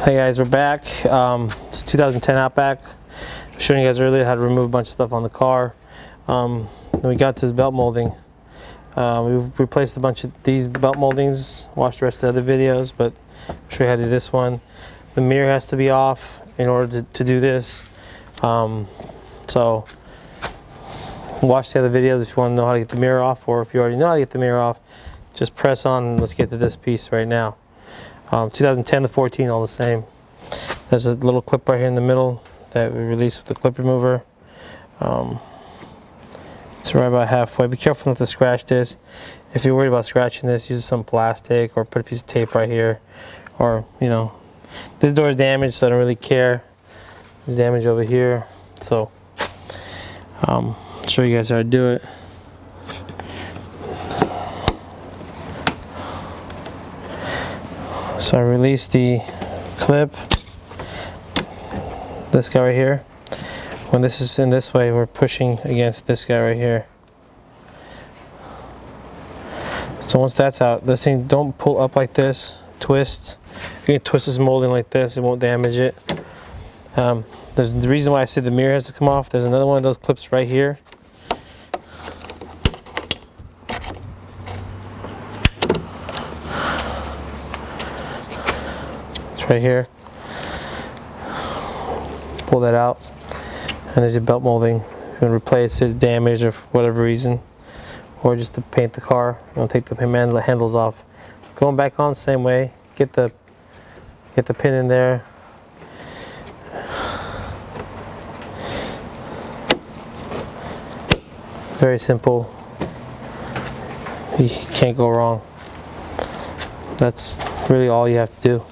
Hey guys, we're back. It's 2010 Outback. I was showing you guys earlier how to remove a bunch of stuff on the car. Then we got to this belt molding. We've replaced a bunch of these belt moldings, watched the rest of the other videos, but I'll show you how to do this one. The mirror has to be off in order to do this. So watch the other videos if you want to know how to get the mirror off, or if you already know how to get the mirror off, just press on and let's get to this piece right now. 2010 to 14, all the same. There's a little clip right here in the middle that we released with the clip remover. It's right about halfway. Be careful not to scratch this. If you're worried about scratching this, use some plastic or put a piece of tape right here. Or, you know, this door is damaged, so I don't really care. There's damage over here. So, I'll show you guys how to do it. So I released the clip, this guy right here. When this is in this way, we're pushing against this guy right here. So once that's out, this thing, don't pull up like this, twist. You can twist this molding like this, it won't damage it. There's the reason why I said the mirror has to come off. There's another one of those clips right here. Right here, pull that out, and there's your belt molding. You're going to replace it, damaged or for whatever reason, or just to paint the car. You're going to take the handles off. Going back on the same way, get the pin in there. Very simple. You can't go wrong. That's really all you have to do.